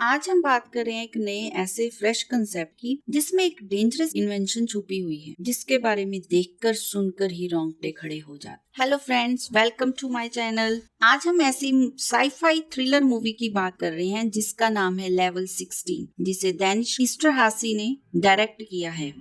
आज हम बात कर रहे हैं एक नए ऐसे फ्रेश कंसेप्ट की जिसमें एक डेंजरस इन्वेंशन छुपी हुई है जिसके बारे में देखकर सुनकर ही रोंगटे खड़े हो जाते। Hello friends, welcome to my channel. आज हम ऐसी साईफाई थ्रिलर मूवी की बात कर रहे हैं जिसका नाम है लेवल 16, जिसे दानिश इस्टरहासी ने डायरेक्ट किया है।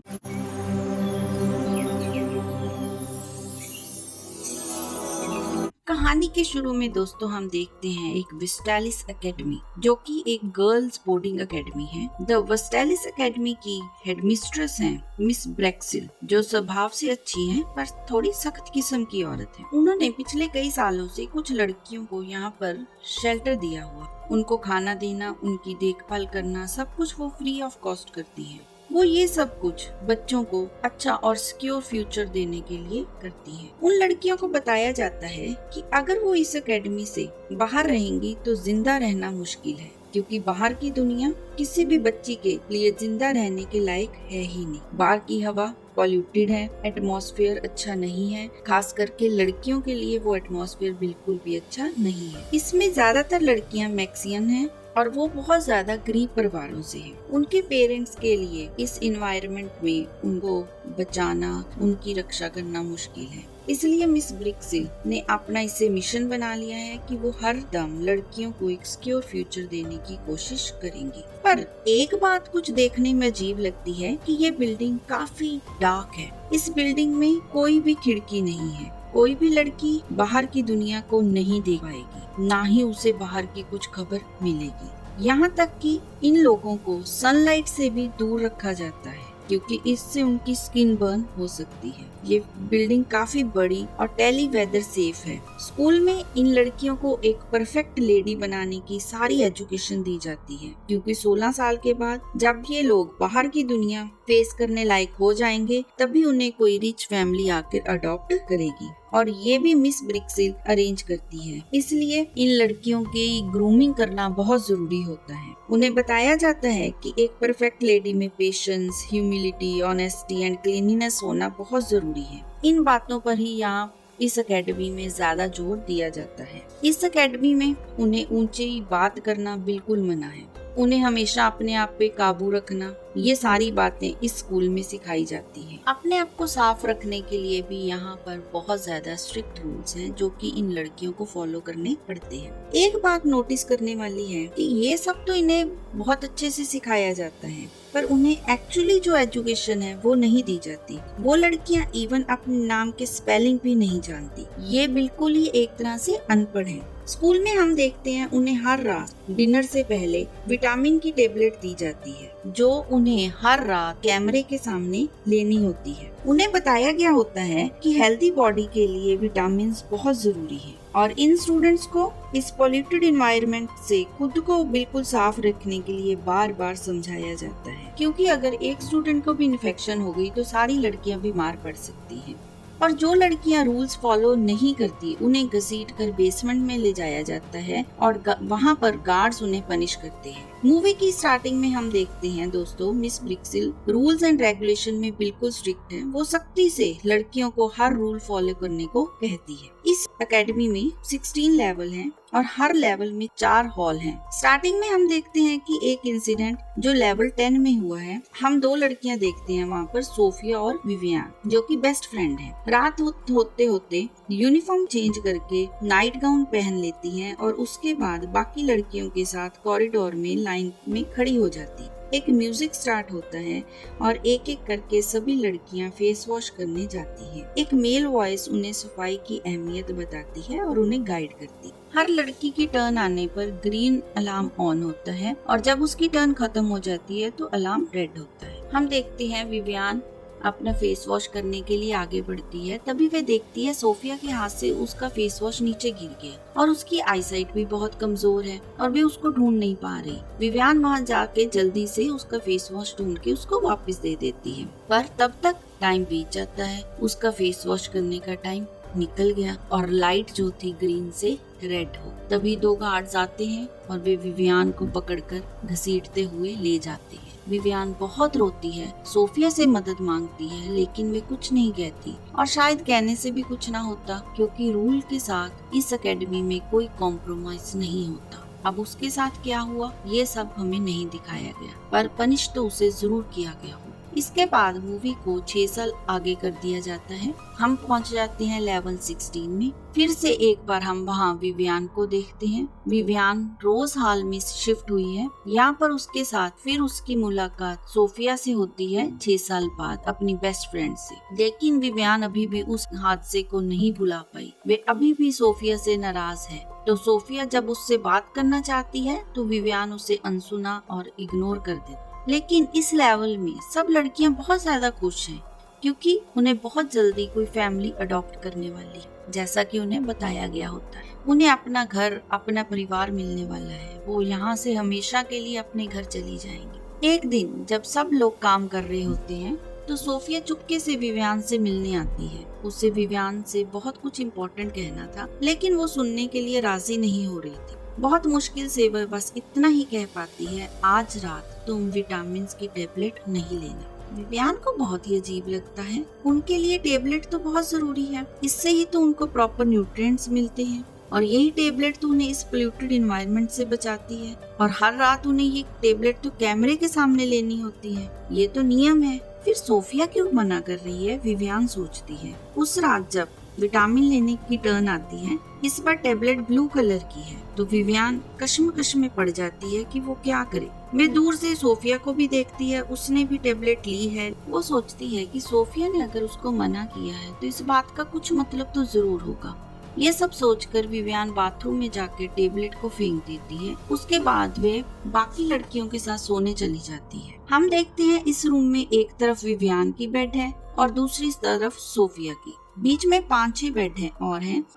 कहानी के शुरू में दोस्तों हम देखते हैं एक वेस्टालिस एकेडमी, जो कि एक गर्ल्स बोर्डिंग एकेडमी है। द वेस्टालिस एकेडमी की हेडमिस्ट्रेस हैं मिस ब्रेक्सिल, जो स्वभाव से अच्छी हैं पर थोड़ी सख्त किस्म की औरत है। उन्होंने पिछले कई सालों से कुछ लड़कियों को यहाँ पर शेल्टर दिया हुआ, उनको खाना देना, उनकी देखभाल करना, सब कुछ वो फ्री ऑफ कॉस्ट करती है। वो ये सब कुछ बच्चों को अच्छा और सिक्योर फ्यूचर देने के लिए करती है। उन लड़कियों को बताया जाता है कि अगर वो इस एकेडमी से बाहर रहेंगी तो जिंदा रहना मुश्किल है, क्योंकि बाहर की दुनिया किसी भी बच्ची के लिए जिंदा रहने के लायक है ही नहीं। बाहर की हवा पॉल्यूटेड है, एटमॉस्फेयर अच्छा नहीं है, खास करके लड़कियों के लिए वो एटमॉस्फेयर बिल्कुल भी अच्छा नहीं है। इसमें ज्यादातर लड़कियां मैक्सियन हैं और वो बहुत ज्यादा गरीब परिवारों से हैं। उनके पेरेंट्स के लिए इस इन्वायरमेंट में उनको बचाना, उनकी रक्षा करना मुश्किल है। इसलिए मिस ब्रिक्सिल ने अपना इसे मिशन बना लिया है कि वो हर दम लड़कियों को एक सिक्योर फ्यूचर देने की कोशिश करेंगी। पर एक बात कुछ देखने में अजीब लगती है कि ये बिल्डिंग काफी डार्क है। इस बिल्डिंग में कोई भी खिड़की नहीं है। कोई भी लड़की बाहर की दुनिया को नहीं देख पाएगी, ना ही उसे बाहर की कुछ खबर मिलेगी। यहाँ तक कि इन लोगों को सनलाइट से भी दूर रखा जाता है, क्योंकि इससे उनकी स्किन बर्न हो सकती है। ये बिल्डिंग काफी बड़ी और टेली वेदर सेफ है। स्कूल में इन लड़कियों को एक परफेक्ट लेडी बनाने की सारी एजुकेशन दी जाती है, क्योंकि 16 साल के बाद जब ये लोग बाहर की दुनिया फेस करने लायक हो जाएंगे, तभी उन्हें कोई रिच फैमिली आकर अडॉप्ट करेगी, और ये भी मिस ब्रिक्सिल अरेंज करती है। इसलिए इन लड़कियों की ग्रूमिंग करना बहुत जरूरी होता है। उन्हें बताया जाता है कि एक परफेक्ट लेडी में patience, humility, honesty and cleanliness होना बहुत जरूरी है। इन बातों पर ही यहाँ इस एकेडमी में ज्यादा जोर दिया जाता है। इस एकेडमी में उन्हें ऊंची बात करना बिल्कुल मना है। उन्हें हमेशा अपने आप पे काबू रखना, ये सारी बातें इस स्कूल में सिखाई जाती हैं। अपने आप को साफ रखने के लिए भी यहाँ पर बहुत ज्यादा स्ट्रिक्ट रूल्स हैं, जो कि इन लड़कियों को फॉलो करने पड़ते हैं। एक बात नोटिस करने वाली है कि ये सब तो इन्हें बहुत अच्छे से सिखाया जाता है, पर उन्हें एक्चुअली जो एजुकेशन है वो नहीं दी जाती। वो लड़कियाँ इवन अपने नाम के स्पेलिंग भी नहीं जानती। ये बिल्कुल ही एक तरह से अनपढ़ है। स्कूल में हम देखते हैं उन्हें हर रात डिनर से पहले विटामिन की टेबलेट दी जाती है, जो उन्हें हर रात कैमरे के सामने लेनी होती है। उन्हें बताया गया होता है कि हेल्दी बॉडी के लिए विटामिन बहुत जरूरी है, और इन स्टूडेंट्स को इस पॉल्यूटेड एनवायरनमेंट से खुद को बिल्कुल साफ रखने के लिए बार बार समझाया जाता है, क्योंकि अगर एक स्टूडेंट को भी इन्फेक्शन हो गई तो सारी लड़कियां बीमार पड़ सकती हैं। और जो लड़कियां रूल्स फॉलो नहीं करती, उन्हें घसीट कर बेसमेंट में ले जाया जाता है और वहाँ पर गार्ड्स उन्हें पनिश करते हैं। मूवी की स्टार्टिंग में हम देखते हैं दोस्तों, मिस ब्रिक्सिल रूल्स एंड रेगुलेशन में बिल्कुल स्ट्रिक्ट है। वो सख्ती से लड़कियों को हर रूल फॉलो करने को कहती है। इस एकेडमी में 16 लेवल हैं और हर लेवल में 4 हॉल हैं। स्टार्टिंग में हम देखते हैं कि एक इंसिडेंट जो लेवल 10 में हुआ है। हम 2 लड़कियां देखते हैं वहाँ पर, सोफिया और विवियान, जो कि बेस्ट फ्रेंड है। रात होते होते यूनिफॉर्म चेंज करके नाइट गाउन पहन लेती हैं और उसके बाद बाकी लड़कियों के साथ कॉरिडोर में लाइन में खड़ी हो जाती। एक म्यूजिक स्टार्ट होता है और एक एक करके सभी लड़कियां फेस वॉश करने जाती हैं। एक मेल वॉइस उन्हें सफाई की अहमियत बताती है और उन्हें गाइड करती है। हर लड़की की टर्न आने पर ग्रीन अलार्म ऑन होता है, और जब उसकी टर्न खत्म हो जाती है तो अलार्म रेड होता है। हम देखते हैं विवियान अपना फेस वॉश करने के लिए आगे बढ़ती है, तभी वे देखती है सोफिया के हाथ से उसका फेस वॉश नीचे गिर गया और उसकी आईसाइट भी बहुत कमजोर है और वे उसको ढूंढ नहीं पा रही। विवियान वहाँ जाके जल्दी से उसका फेस वॉश ढूंढ के उसको वापस दे देती है, पर तब तक टाइम बीत जाता है। उसका फेस वॉश करने का टाइम निकल गया और लाइट जो थी ग्रीन से रेड हो। तभी 2 गार्ड्स आते हैं और वे विवियान को पकड़कर घसीटते हुए ले जाते हैं। विवियान बहुत रोती है, सोफिया से मदद मांगती है, लेकिन वे कुछ नहीं कहती, और शायद कहने से भी कुछ ना होता, क्योंकि रूल के साथ इस एकेडमी में कोई कॉम्प्रोमाइज नहीं होता। अब उसके साथ क्या हुआ ये सब हमें नहीं दिखाया गया, पर पनिश तो उसे जरूर किया गया हो। इसके बाद मूवी को 6 साल आगे कर दिया जाता है। हम पहुंच जाते हैं लेवल 16 में। फिर से एक बार हम वहाँ विवियान को देखते हैं। विवियान रोज हॉल में शिफ्ट हुई है। यहाँ पर उसके साथ फिर उसकी मुलाकात सोफिया से होती है 6 साल बाद अपनी बेस्ट फ्रेंड से। लेकिन विवियान अभी भी उस हादसे को नहीं भुला पाई। वे अभी भी सोफिया से नाराज है। तो सोफिया जब उससे बात करना चाहती है तो विवियान उसे अनसुना और इग्नोर कर देती। लेकिन इस लेवल में सब लड़कियां बहुत ज्यादा खुश हैं, क्योंकि उन्हें बहुत जल्दी कोई फैमिली अडॉप्ट करने वाली है, जैसा कि उन्हें बताया गया होता है। उन्हें अपना घर, अपना परिवार मिलने वाला है। वो यहाँ से हमेशा के लिए अपने घर चली जाएंगी। एक दिन जब सब लोग काम कर रहे होते हैं तो सोफिया चुपके से विवियान से मिलने आती है। उसे विवियान से बहुत कुछ इम्पोर्टेंट कहना था, लेकिन वो सुनने के लिए राजी नहीं हो रही थी। बहुत मुश्किल से वह बस इतना ही कह पाती है, आज रात तुम विटामिन की टेबलेट नहीं लेना। विवियान को बहुत ही अजीब लगता है। उनके लिए टेबलेट तो बहुत जरूरी है, इससे ही तो उनको प्रॉपर न्यूट्रिएंट्स मिलते हैं, और यही टेबलेट तो उन्हें इस पोल्यूटेड एनवायरनमेंट से बचाती है। और हर रात उन्हें ये टेबलेट तो कैमरे के सामने लेनी होती है, ये तो नियम है। फिर सोफिया क्यों मना कर रही है, विवियान सोचती है। उस रात जब विटामिन लेने की टर्न आती है, इस बार टेबलेट ब्लू कलर की है, तो विवियान कश्मकश में पड़ जाती है कि वो क्या करे। वे दूर से सोफिया को भी देखती है, उसने भी टेबलेट ली है। वो सोचती है कि सोफिया ने अगर उसको मना किया है तो इस बात का कुछ मतलब तो जरूर होगा। ये सब सोचकर विवियान बाथरूम में जाकर टेबलेट को फेंक देती है। उसके बाद वे बाकी लड़कियों के साथ सोने चली जाती है। हम देखते हैं इस रूम में एक तरफ विवियान की बेड है और दूसरी तरफ सोफिया की। बीच में 5-6 बेड हैं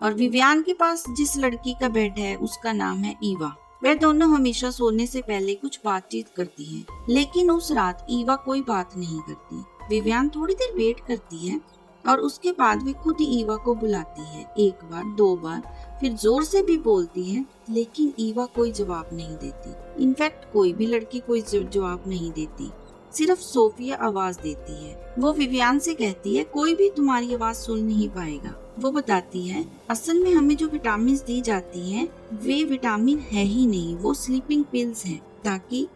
और विवियान के पास जिस लड़की का बेड है उसका नाम है ईवा। वे दोनों हमेशा सोने से पहले कुछ बातचीत करती हैं, लेकिन उस रात ईवा कोई बात नहीं करती। विवियान थोड़ी देर वेट करती है और उसके बाद वे खुद ईवा को बुलाती है, 1 बार 2 बार, फिर जोर से भी बोलती है, लेकिन ईवा कोई जवाब नहीं देती। इनफैक्ट कोई भी लड़की कोई जवाब नहीं देती, सिर्फ सोफिया आवाज देती है। वो विवियान से कहती है, कोई भी तुम्हारी आवाज सुन नहीं पाएगा। वो बताती है, असल में हमें जो विटामिन दी जाती हैं, वे विटामिन है ही नहीं, वो स्लीपिंग पिल्स हैं, ताकि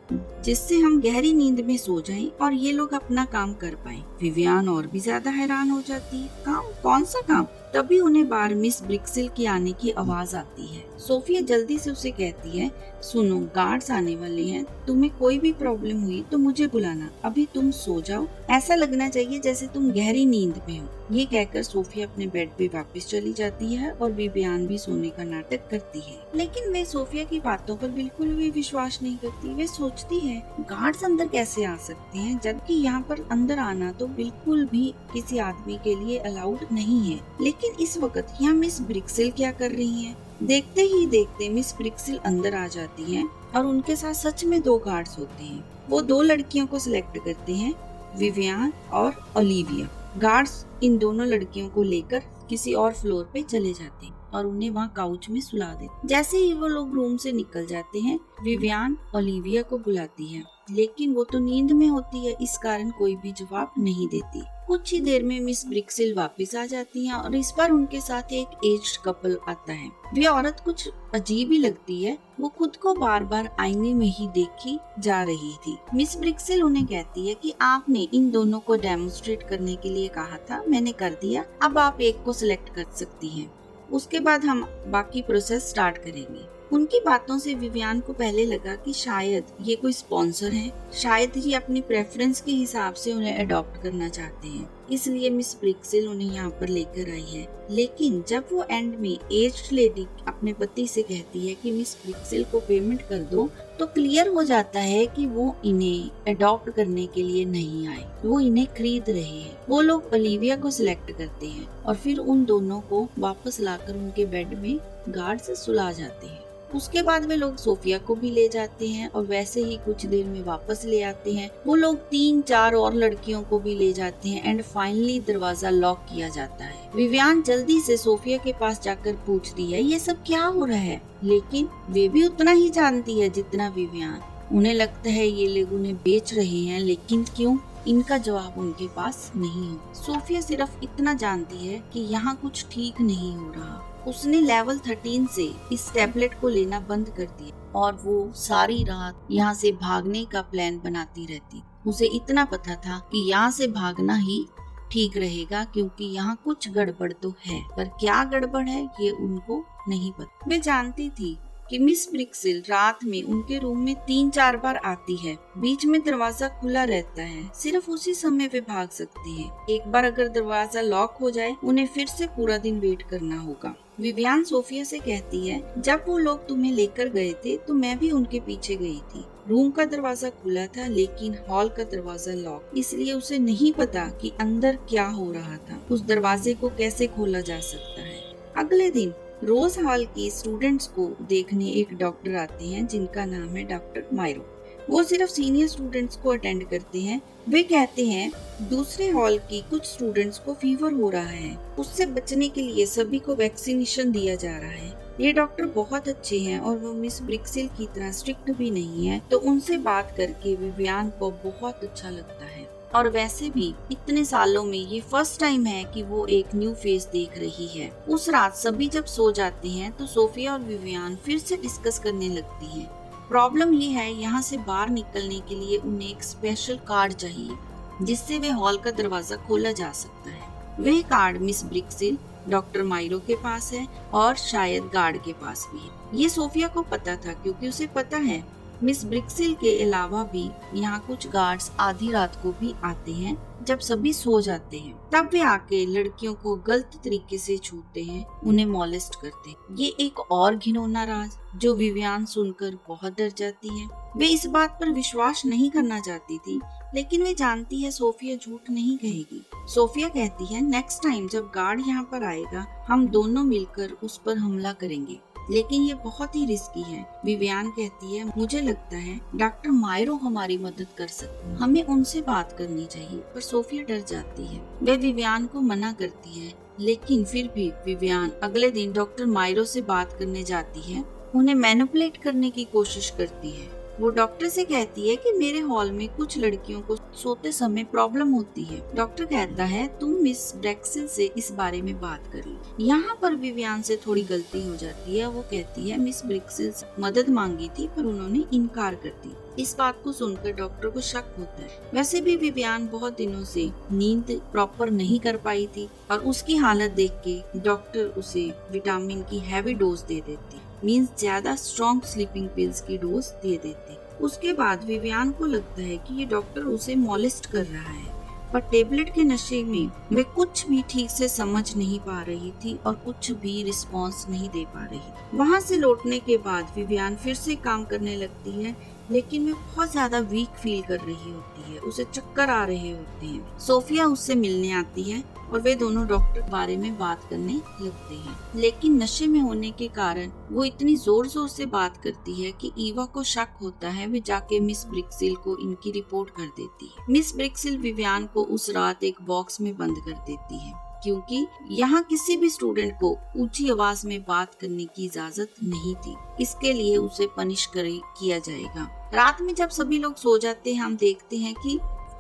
जिससे हम गहरी नींद में सो जाएं और ये लोग अपना काम कर पाएं। विवियान और भी ज्यादा हैरान हो जाती है, काम? कौन सा काम? तभी उन्हें बाहर मिस ब्रिक्सिल की आने की आवाज आती है। सोफिया जल्दी से उसे कहती है, सुनो, गार्ड्स आने वाले हैं, तुम्हें कोई भी प्रॉब्लम हुई तो मुझे बुलाना, अभी तुम सो जाओ, ऐसा लगना चाहिए जैसे तुम गहरी नींद में हो। ये कहकर सोफिया अपने बेड पे वापस चली जाती है और विवियान भी सोने का नाटक करती है। लेकिन वे सोफिया की बातों पर बिल्कुल भी विश्वास नहीं करती। वे सोचती है, गार्ड्स अंदर कैसे आ सकते हैं, जबकि यहाँ पर अंदर आना तो बिल्कुल भी किसी आदमी के लिए अलाउड नहीं है। लेकिन इस वक्त यहाँ मिस ब्रिक्सिल क्या कर रही है? देखते ही देखते मिस ब्रिक्सिल अंदर आ जाती हैं और उनके साथ सच में 2 गार्ड्स होते हैं। वो 2 लड़कियों को सिलेक्ट करते हैं, विवियान और ओलिविया। गार्ड्स इन दोनों लड़कियों को लेकर किसी और फ्लोर पे चले जाते हैं और उन्हें वहाँ काउच में सुला देते। जैसे ही वो लोग रूम से निकल जाते हैं, विवियान ओलिविया को बुलाती है, लेकिन वो तो नींद में होती है, इस कारण कोई भी जवाब नहीं देती। कुछ ही देर में मिस ब्रिक्सिल वापस आ जाती हैं और इस बार उनके साथ एक एज्ड कपल आता है। वे औरत कुछ अजीब ही लगती है, वो खुद को बार बार आईने में ही देखी जा रही थी। मिस ब्रिक्सिल उन्हें कहती है कि आपने इन दोनों को डेमोन्स्ट्रेट करने के लिए कहा था, मैंने कर दिया, अब आप एक को सिलेक्ट कर सकती हैं, उसके बाद हम बाकी प्रोसेस स्टार्ट करेंगे। उनकी बातों से विवियान को पहले लगा कि शायद ये कोई स्पॉन्सर है, शायद ये अपनी प्रेफरेंस के हिसाब से उन्हें अडॉप्ट करना चाहते हैं, इसलिए मिस ब्रिक्सिल उन्हें यहाँ पर लेकर आई है। लेकिन जब वो एंड में एज्ड लेडी अपने पति से कहती है कि मिस ब्रिक्सिल को पेमेंट कर दो, तो क्लियर हो जाता है कि वो इन्हें अडॉप्ट करने के लिए नहीं आए, वो इन्हें खरीद रहे हैं। वो लोग ओलिविया को सिलेक्ट करते हैं और फिर उन दोनों को वापस लाकर उनके बेड में गार्ड से सुला जाते हैं। उसके बाद वे लोग सोफिया को भी ले जाते हैं और वैसे ही कुछ देर में वापस ले आते हैं। वो लोग 3-4 और लड़कियों को भी ले जाते हैं एंड फाइनली दरवाजा लॉक किया जाता है। विवियान जल्दी से सोफिया के पास जाकर पूछती है, ये सब क्या हो रहा है? लेकिन वे भी उतना ही जानती है जितना विवियान। उन्हें लगता है ये लोग उन्हें बेच रहे हैं, लेकिन क्यों? इनका जवाब उनके पास नहीं है। सोफिया सिर्फ इतना जानती है कि यहाँ कुछ ठीक नहीं हो रहा। उसने लेवल 13 से इस टैबलेट को लेना बंद कर दिया और वो सारी रात यहाँ से भागने का प्लान बनाती रहती। उसे इतना पता था कि यहाँ से भागना ही ठीक रहेगा क्योंकि यहाँ कुछ गड़बड़ तो है, पर क्या गड़बड़ है ये उनको नहीं पता। वे जानती थी कि मिस ब्रिक्सिल रात में उनके रूम में 3-4 बार आती है। बीच में दरवाजा खुला रहता है, सिर्फ उसी समय वे भाग सकती है। एक बार अगर दरवाजा लॉक हो जाए उन्हें फिर से पूरा दिन वेट करना होगा। विवियान सोफिया से कहती है, जब वो लोग तुम्हें लेकर गए थे तो मैं भी उनके पीछे गई थी। रूम का दरवाजा खुला था लेकिन हॉल का दरवाजा लॉक, इसलिए उसे नहीं पता कि अंदर क्या हो रहा था। उस दरवाजे को कैसे खोला जा सकता है। अगले दिन रोज हॉल के स्टूडेंट्स को देखने एक डॉक्टर आते हैं जिनका नाम है डॉक्टर मायरो। वो सिर्फ सीनियर स्टूडेंट्स को अटेंड करते हैं। वे कहते हैं दूसरे हॉल की कुछ स्टूडेंट्स को फीवर हो रहा है, उससे बचने के लिए सभी को वैक्सीनेशन दिया जा रहा है। ये डॉक्टर बहुत अच्छे हैं और वो मिस ब्रिक्सिल की तरह स्ट्रिक्ट भी नहीं है, तो उनसे बात करके विवियान को बहुत अच्छा लगता है। और वैसे भी इतने सालों में ये फर्स्ट टाइम है कि वो एक न्यू फेस देख रही है। उस रात सभी जब सो जाते हैं तो सोफिया और विवियान फिर से डिस्कस करने लगती हैं। प्रॉब्लम ये है, यहाँ से बाहर निकलने के लिए उन्हें एक स्पेशल कार्ड चाहिए जिससे वे हॉल का दरवाजा खोला जा सकता है। वह card miss Brixil, doctor Miro के पास है और शायद गार्ड के पास भी है। ये सोफिया को पता था क्योंकि उसे पता है मिस ब्रिक्सिल के अलावा भी यहाँ कुछ गार्ड्स आधी रात को भी आते हैं जब सभी सो जाते हैं। तब वे आके लड़कियों को गलत तरीके से छूते हैं, उन्हें मॉलेस्ट करते हैं। ये एक और घिनौना राज जो विवियान सुनकर बहुत डर जाती है। वे इस बात पर विश्वास नहीं करना चाहती थी, लेकिन वे जानती है सोफिया झूठ नहीं कहेगी। सोफिया कहती है, नेक्स्ट टाइम जब गार्ड यहाँ पर आएगा हम दोनों मिलकर उस पर हमला करेंगे, लेकिन ये बहुत ही रिस्की है। विवियान कहती है, मुझे लगता है डॉक्टर मायरो हमारी मदद कर सकते हैं, हमें उनसे बात करनी चाहिए। पर सोफिया डर जाती है। वे विवियान को मना करती है, लेकिन फिर भी विवियान अगले दिन डॉक्टर मायरो से बात करने जाती है, उन्हें मैनिपुलेट करने की कोशिश करती है। वो डॉक्टर से कहती है कि मेरे हॉल में कुछ लड़कियों को सोते समय प्रॉब्लम होती है। डॉक्टर कहता है तुम मिस ब्रिक्सिल से इस बारे में बात करिए। यहाँ पर विवियान से थोड़ी गलती हो जाती है। वो कहती है मिस ब्रिक्सिल से मदद मांगी थी पर उन्होंने इनकार कर दी। इस बात को सुनकर डॉक्टर को शक होता है। वैसे भी विवियान बहुत दिनों से नींद प्रॉपर नहीं कर पाई थी और उसकी हालत देख के डॉक्टर उसे विटामिन की हैवी डोज दे देती, मींस ज्यादा स्ट्रॉन्ग स्लीपिंग पिल्स की डोज दे देती। उसके बाद विवियान को लगता है कि ये डॉक्टर उसे मॉलेस्ट कर रहा है, पर टेबलेट के नशे में वे कुछ भी ठीक से समझ नहीं पा रही थी और कुछ भी रिस्पॉन्स नहीं दे पा रही। वहाँ से लौटने के बाद विवियान फिर से काम करने लगती है, लेकिन वे बहुत ज्यादा वीक फील कर रही होती है, उसे चक्कर आ रहे होते हैं। सोफिया उससे मिलने आती है और वे दोनों डॉक्टर के बारे में बात करने लगते हैं, लेकिन नशे में होने के कारण वो इतनी जोर जोर से बात करती है कि ईवा को शक होता है। वे जाके मिस ब्रिक्सिल को इनकी रिपोर्ट कर देती है। मिस ब्रिक्सिल विवियान को उस रात एक बॉक्स में बंद कर देती है क्योंकि यहाँ किसी भी स्टूडेंट को ऊंची आवाज में बात करने की इजाजत नहीं थी। इसके लिए उसे पनिश किया जाएगा। रात में जब सभी लोग सो जाते हैं हम देखते हैं कि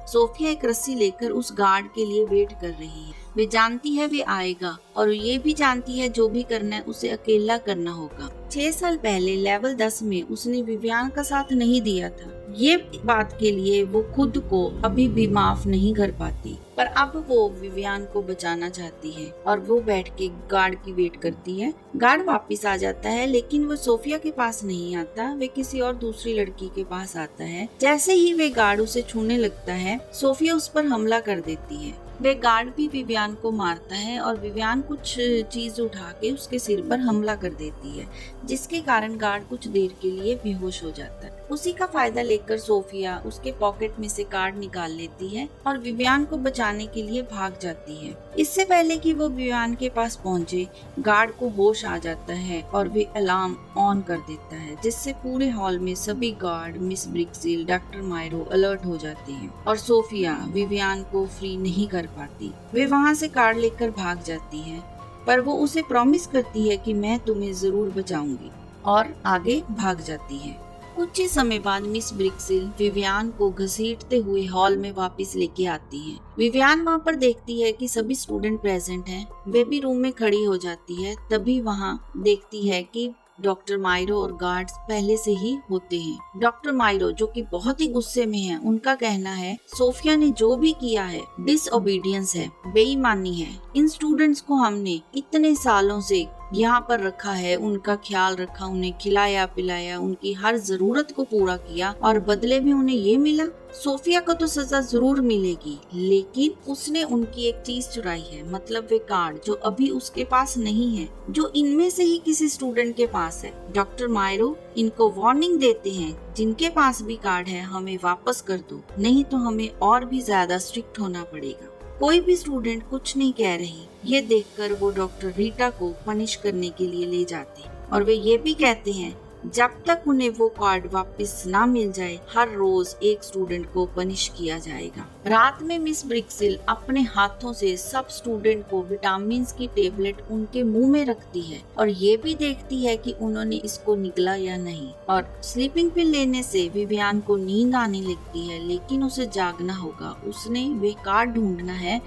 सोफिया एक रस्सी लेकर उस गार्ड के लिए वेट कर रही है। वे जानती है वे आएगा और ये भी जानती है जो भी करना है उसे अकेला करना होगा। 6 साल पहले लेवल 10 में उसने विवियान का साथ नहीं दिया था। ये बात के लिए वो खुद को अभी भी माफ नहीं कर पाती, पर अब वो विवियान को बचाना चाहती है और वो बैठ के गार्ड की वेट करती है। गार्ड वापस आ जाता है, लेकिन वो सोफिया के पास नहीं आता, वे किसी और दूसरी लड़की के पास आता है। जैसे ही वे गार्ड उसे छूने लगता है, सोफिया उस पर हमला कर देती है। वे गार्ड भी विवियान को मारता है और विवियान कुछ चीज उठा के उसके सिर पर हमला कर देती है, जिसके कारण गार्ड कुछ देर के लिए बेहोश हो जाता है। उसी का फायदा लेकर सोफिया उसके पॉकेट में से कार्ड निकाल लेती है और विवियान को बचाने के लिए भाग जाती है। इससे पहले कि वो विवियान के पास पहुंचे, गार्ड को होश आ जाता है और वे अलार्म ऑन कर देता है, जिससे पूरे हॉल में सभी guard, miss Brixil, doctor Mayro alert हो जाते हैं और सोफिया विवियान को फ्री नहीं कर पाती। वे वहाँ से कार्ड लेकर भाग जाती है, पर वो उसे प्रॉमिस करती है कि मैं तुम्हें जरूर बचाऊंगी और आगे भाग जाती है। कुछ ही समय बाद मिस ब्रिक्सिल विवियान को घसीटते हुए हॉल में वापस लेके आती है। विवियान वहाँ पर देखती है कि सभी स्टूडेंट प्रेजेंट हैं। वे भी रूम में खड़ी हो जाती है। तभी वहाँ देखती है कि डॉक्टर मायरो और गार्ड्स पहले से ही होते हैं। डॉक्टर मायरो, जो कि बहुत ही गुस्से में है, उनका कहना है सोफिया ने जो भी किया है डिसओबीडियंस है, बेईमानी है। इन स्टूडेंट्स को हमने इतने सालों से यहाँ पर रखा है, उनका ख्याल रखा, उन्हें खिलाया पिलाया, उनकी हर जरूरत को पूरा किया और बदले में उन्हें ये मिला। सोफिया को तो सजा जरूर मिलेगी, लेकिन उसने उनकी एक चीज चुराई है, मतलब वे कार्ड जो अभी उसके पास नहीं है, जो इनमें से ही किसी स्टूडेंट के पास है। डॉक्टर मायरो इनको वार्निंग देते हैं, जिनके पास भी कार्ड है हमें वापस कर दो, नहीं तो हमें और भी ज्यादा स्ट्रिक्ट होना पड़ेगा। कोई भी स्टूडेंट कुछ नहीं कह रही। ये देखकर वो डॉक्टर रीटा को पनिश करने के लिए ले जाते हैं और वे ये भी कहते हैं जब तक उन्हें वो कार्ड वापस ना मिल जाए, हर रोज एक स्टूडेंट को पनिश किया जाएगा। रात में मिस ब्रिक्सिल अपने हाथों से सब स्टूडेंट को विटामिन की टेबलेट उनके मुंह में रखती है और ये भी देखती है कि उन्होंने इसको निगला या नहीं। और स्लीपिंग पिल लेने से विवियान को नींद आने लगती है, लेकिन उसे जागना होगा। उसने वे कार्ड ढूंढना है।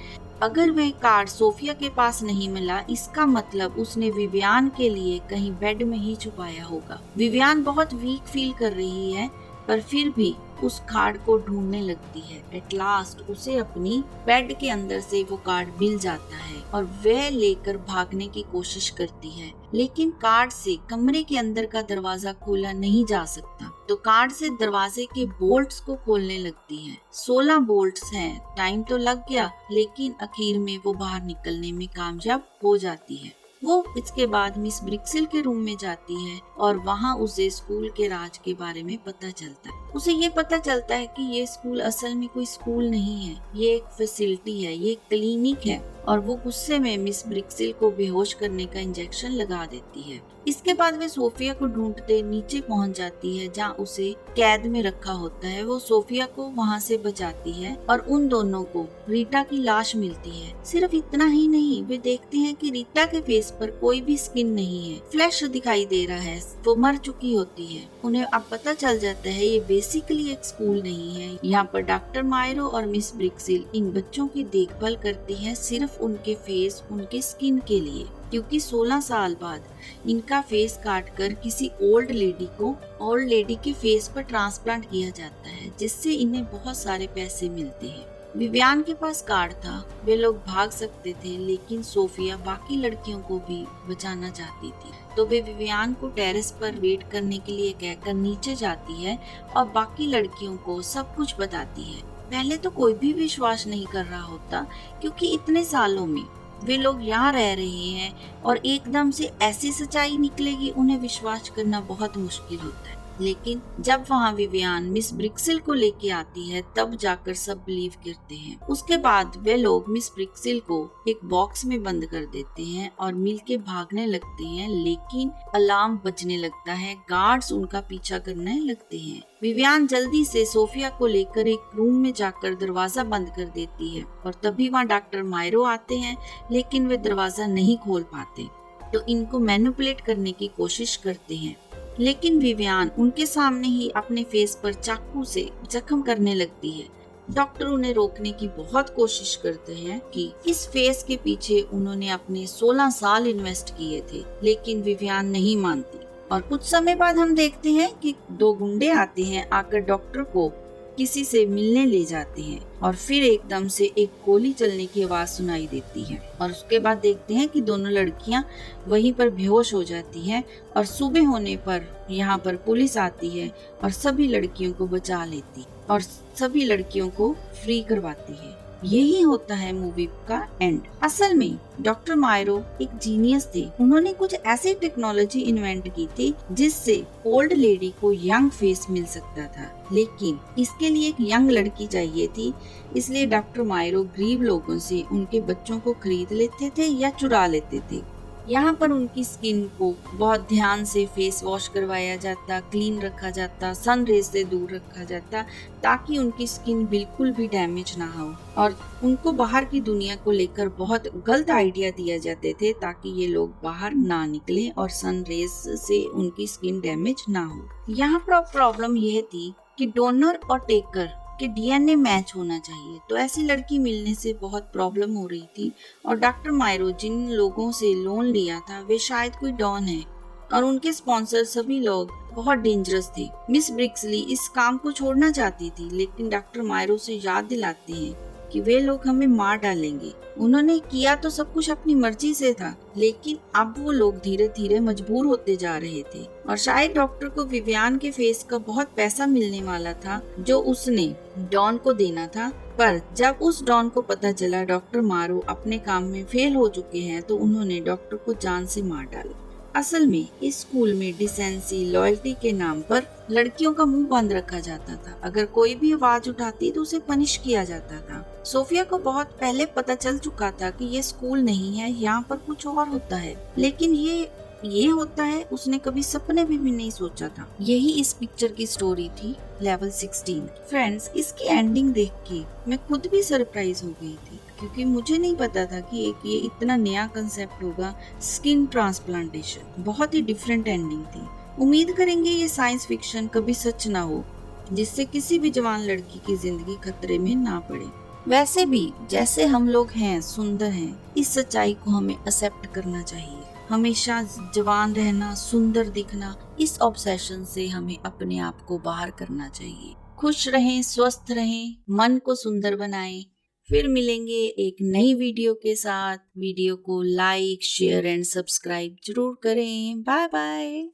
अगर वह कार्ड सोफिया के पास नहीं मिला, इसका मतलब उसने विवियान के लिए कहीं बेड में ही छुपाया होगा। विवियान बहुत वीक फील कर रही है, पर फिर भी उस कार्ड को ढूंढने लगती है। एट लास्ट उसे अपनी बेड के अंदर से वो कार्ड मिल जाता है और वह लेकर भागने की कोशिश करती है, लेकिन कार्ड से कमरे के अंदर का दरवाजा खोला नहीं जा सकता। तो कार्ड से दरवाजे के बोल्ट्स को खोलने लगती है। 16 बोल्ट्स हैं। टाइम तो लग गया, लेकिन आखिर में वो बाहर निकलने में कामयाब हो जाती है। वो इसके बाद मिस ब्रिक्सिल के रूम में जाती है और वहाँ उसे स्कूल के राज के बारे में पता चलता है। उसे ये पता चलता है कि ये स्कूल असल में कोई स्कूल नहीं है, ये एक फैसिलिटी है, ये एक क्लिनिक है। और वो गुस्से में मिस ब्रिक्सिल को बेहोश करने का इंजेक्शन लगा देती है। इसके बाद वे सोफिया को ढूंढते नीचे पहुंच जाती है, जहां उसे कैद में रखा होता है। वो सोफिया को वहां से बचाती है और उन दोनों को रीटा की लाश मिलती है। सिर्फ इतना ही नहीं, वे देखते हैं कि रीटा के फेस पर कोई भी स्किन नहीं है, फ्लैश दिखाई दे रहा है, वो मर चुकी होती है। उन्हें अब पता चल जाता है ये बेसिकली एक स्कूल नहीं है। यहाँ पर डॉक्टर मायरो और मिस ब्रिक्सिल इन बच्चों की देखभाल करती है, सिर्फ उनके फेस, उनके स्किन के लिए, क्योंकि 16 साल बाद इनका फेस काटकर किसी ओल्ड लेडी के फेस पर ट्रांसप्लांट किया जाता है, जिससे इन्हें बहुत सारे पैसे मिलते हैं। विवियान के पास कार्ड था, वे लोग भाग सकते थे, लेकिन सोफिया बाकी लड़कियों को भी बचाना चाहती थी। तो वे विवियान को टेरेस पर वेट करने के लिए कहकर नीचे जाती है और बाकी लड़कियों को सब कुछ बताती है। पहले तो कोई भी विश्वास नहीं कर रहा होता, क्योंकि इतने सालों में वे लोग यहाँ रह रहे हैं और एकदम से ऐसी सच्चाई निकलेगी, उन्हें विश्वास करना बहुत मुश्किल होता है। लेकिन जब वहाँ विवियान मिस ब्रिक्सिल को लेके आती है, तब जाकर सब बिलीव करते हैं। उसके बाद वे लोग मिस ब्रिक्सिल को एक बॉक्स में बंद कर देते हैं और मिलके भागने लगते हैं, लेकिन अलार्म बजने लगता है, गार्ड्स उनका पीछा करने लगते हैं। विवियान जल्दी से सोफिया को लेकर एक रूम में जाकर दरवाजा बंद कर देती है और तभी वहाँ डॉक्टर मायरो आते हैं, लेकिन वे दरवाजा नहीं खोल पाते, तो इनको मैनिपुलेट करने की कोशिश करते हैं। लेकिन विवियान उनके सामने ही अपने फेस पर चाकू से जख्म करने लगती है। डॉक्टर उन्हें रोकने की बहुत कोशिश करते हैं कि इस फेस के पीछे उन्होंने अपने 16 साल इन्वेस्ट किए थे, लेकिन विवियान नहीं मानती। और कुछ समय बाद हम देखते हैं कि 2 गुंडे आते हैं, आकर डॉक्टर को किसी से मिलने ले जाते हैं और फिर एकदम से एक गोली चलने की आवाज सुनाई देती है और उसके बाद देखते हैं कि दोनों लड़कियां वहीं पर बेहोश हो जाती हैं और सुबह होने पर यहाँ पर पुलिस आती है और सभी लड़कियों को बचा लेती और सभी लड़कियों को फ्री करवाती है। यही होता है मूवी का एंड। असल में डॉक्टर मायरो एक जीनियस थे। उन्होंने कुछ ऐसी टेक्नोलॉजी इन्वेंट की थी जिससे ओल्ड लेडी को यंग फेस मिल सकता था, लेकिन इसके लिए एक यंग लड़की चाहिए थी। इसलिए डॉक्टर मायरो गरीब लोगों से उनके बच्चों को खरीद लेते थे या चुरा लेते थे। यहाँ पर उनकी स्किन को बहुत ध्यान से फेस वॉश करवाया जाता, क्लीन रखा जाता, सन रेज से दूर रखा जाता, ताकि उनकी स्किन बिल्कुल भी डैमेज ना हो। और उनको बाहर की दुनिया को लेकर बहुत गलत आइडिया दिया जाते थे, ताकि ये लोग बाहर ना निकले और सन रेज से उनकी स्किन डैमेज ना हो। यहाँ पर प्रॉब्लम यह थी कि डोनर और टेकर कि डीएनए मैच होना चाहिए, तो ऐसी लड़की मिलने से बहुत प्रॉब्लम हो रही थी। और डॉक्टर मायरो जिन लोगों से लोन लिया था वे शायद कोई डॉन है, और उनके स्पॉन्सर सभी लोग बहुत डेंजरस थे। मिस ब्रिक्सली इस काम को छोड़ना चाहती थी, लेकिन डॉक्टर मायरो से याद दिलाते हैं कि वे लोग हमें मार डालेंगे। उन्होंने किया तो सब कुछ अपनी मर्जी से था, लेकिन अब वो लोग धीरे धीरे मजबूर होते जा रहे थे। और शायद डॉक्टर को विवियान के फेस का बहुत पैसा मिलने वाला था, जो उसने डॉन को देना था। पर जब उस डॉन को पता चला डॉक्टर मारो अपने काम में फेल हो चुके हैं, तो उन्होंने डॉक्टर को जान से मार डाला। असल में इस स्कूल में डिसेंसी लॉयल्टी के नाम पर लड़कियों का मुंह बंद रखा जाता था। अगर कोई भी आवाज उठाती तो उसे पनिश किया जाता था। सोफिया को बहुत पहले पता चल चुका था कि ये स्कूल नहीं है, यहाँ पर कुछ और होता है, लेकिन ये होता है उसने कभी सपने में भी नहीं सोचा था। यही इस पिक्चर की स्टोरी थी, लेवल 16। फ्रेंड्स, इसकी एंडिंग देख के मैं खुद भी सरप्राइज हो गई थी, क्योंकि मुझे नहीं पता था कि ये इतना नया कंसेप्ट होगा, स्किन ट्रांसप्लांटेशन। बहुत ही डिफरेंट एंडिंग थी। उम्मीद करेंगे ये साइंस फिक्शन कभी सच ना हो, जिससे किसी भी जवान लड़की की जिंदगी खतरे में ना पड़े। वैसे भी जैसे हम लोग हैं, सुंदर हैं, इस सच्चाई को हमें एक्सेप्ट करना चाहिए। हमेशा जवान रहना, सुंदर दिखना, इस ऑब्सेशन से हमें अपने आप को बाहर करना चाहिए। खुश रहें, स्वस्थ रहें, मन को सुंदर बनाएं। फिर मिलेंगे एक नई वीडियो के साथ। वीडियो को लाइक, शेयर एंड सब्सक्राइब जरूर करें। Bye bye.